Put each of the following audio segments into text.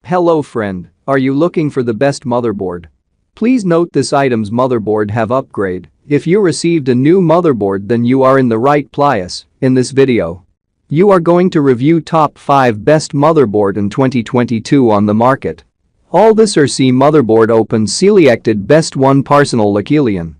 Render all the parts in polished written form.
Hello friend, are you looking for the best motherboard? Please note this item's motherboard have upgrade. If you received a new motherboard then you are in the right place. In this video, you are going to review top 5 best motherboard in 2022 on the market. All this RC motherboard open selected best one personal Lakilian.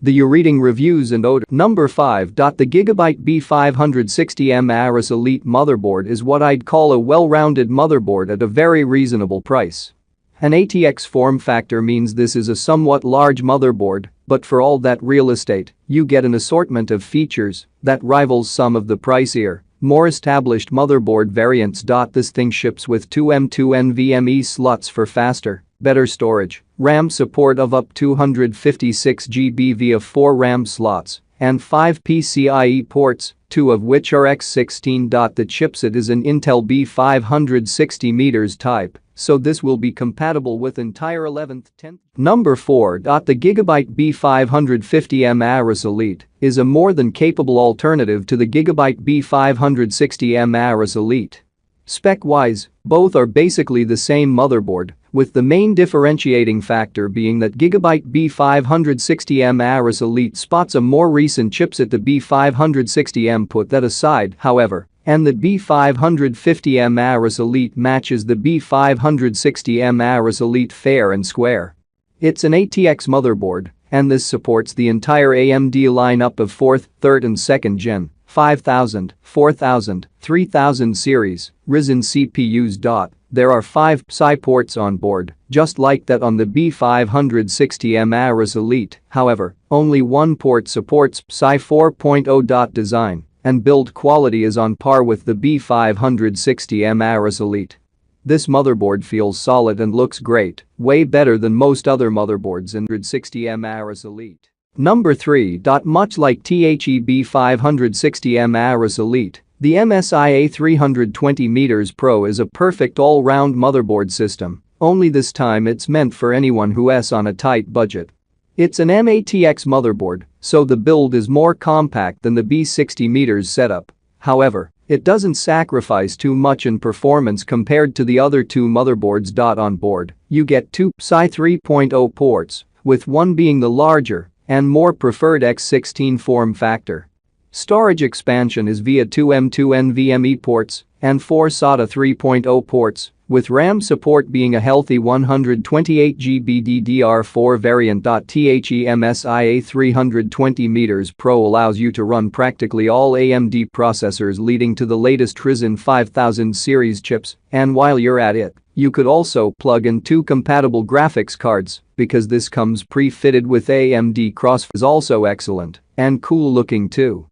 The you reading reviews and odor. Number 5. The Gigabyte B560M Aris Elite motherboard is what I'd call a well-rounded motherboard at a very reasonable price. An ATX form factor means this is a somewhat large motherboard, but for all that real estate, you get an assortment of features that rivals some of the pricier, more established motherboard variants. This thing ships with 2 M2 NVMe slots for faster, better storage, RAM support of up to 256 GB via 4 RAM slots, and 5 PCIe ports, 2 of which are X16. The chipset is an Intel B560M type, so this will be compatible with entire 11th, 10th. Number 4. The Gigabyte B550M Aris Elite is a more than capable alternative to the Gigabyte B560M Aris Elite. Spec-wise, both are basically the same motherboard, with the main differentiating factor being that Gigabyte B560M Aris Elite spots a more recent chipset. The B560M put that aside, however, and the B550M Aris Elite matches the B560M Aris Elite fair and square. It's an ATX motherboard, and this supports the entire AMD lineup of 4th, 3rd and 2nd gen, 5000, 4000, 3000 series, Ryzen CPUs. There are 5 PCI ports on board, just like that on the B560M Aris Elite, however, only one port supports PCI 4.0. Design and build quality is on par with the B560M Aris Elite. This motherboard feels solid and looks great, way better than most other motherboards in B560M Aris Elite. Number 3. Much like the B560M Aris Elite, the MSI A320M Pro is a perfect all-round motherboard system, only this time it's meant for anyone who's on a tight budget. It's an mATX motherboard, so the build is more compact than the B60M setup. However, it doesn't sacrifice too much in performance compared to the other 2 motherboards. On board, you get 2 PCI 3.0 ports, with one being the larger and more preferred X16 form factor. Storage expansion is via 2 M2 NVMe ports and 4 SATA 3.0 ports, with RAM support being a healthy 128 GB DDR4 variant. The MSI A320M Pro allows you to run practically all AMD processors leading to the latest Ryzen 5000 series chips, and while you're at it, you could also plug in 2 compatible graphics cards, because this comes pre-fitted with AMD Crossfire. Is also excellent and cool looking too.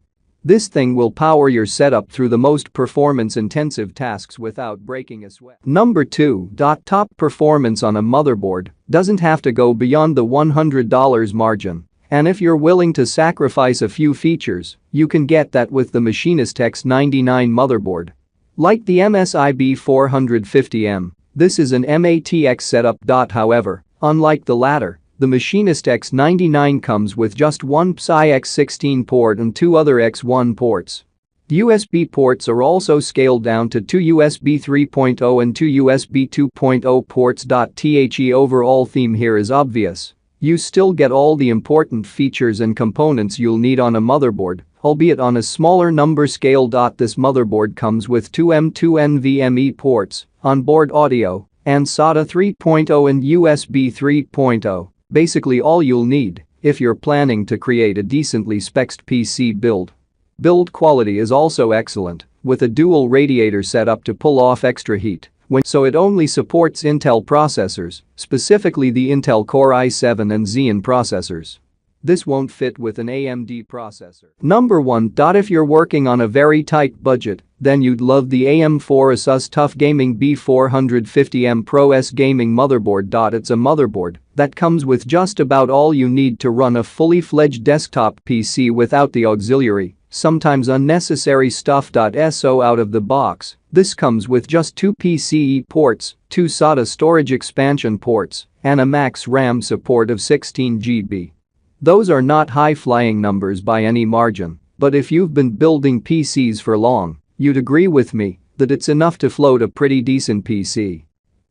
This thing will power your setup through the most performance-intensive tasks without breaking a sweat. Number 2. Top performance on a motherboard doesn't have to go beyond the $100 margin, and if you're willing to sacrifice a few features, you can get that with the Machinist X99 motherboard. Like the MSI B450M, this is an mATX setup. However, unlike the latter, the Machinist X99 comes with just one PCI X16 port and 2 other X1 ports. USB ports are also scaled down to 2 USB 3.0 and 2 USB 2.0 ports. The overall theme here is obvious. You still get all the important features and components you'll need on a motherboard, albeit on a smaller number scale. This motherboard comes with 2 M2 NVMe ports, onboard audio, and SATA 3.0 and USB 3.0. Basically all you'll need if you're planning to create a decently spec'd PC build. Build quality is also excellent, with a dual radiator setup to pull off extra heat, so it only supports Intel processors, specifically the Intel Core i7 and Xeon processors. This won't fit with an AMD processor. Number 1. If you're working on a very tight budget, then you'd love the AM4 Asus TUF Gaming B450M Pro S gaming motherboard. It's a motherboard that comes with just about all you need to run a fully fledged desktop PC without the auxiliary, sometimes unnecessary stuff. So out of the box, this comes with just 2 PCIe ports, 2 SATA storage expansion ports, and a max RAM support of 16 GB. Those are not high-flying numbers by any margin, but if you've been building PCs for long, you'd agree with me that it's enough to float a pretty decent PC.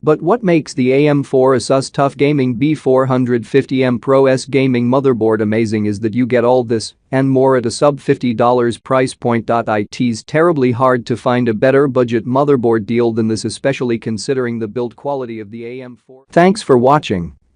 But what makes the AM4 Asus TUF Gaming B450M Pro S gaming motherboard amazing is that you get all this and more at a sub $50 price point. It's terribly hard to find a better budget motherboard deal than this, especially considering the build quality of the AM4. Thanks for watching.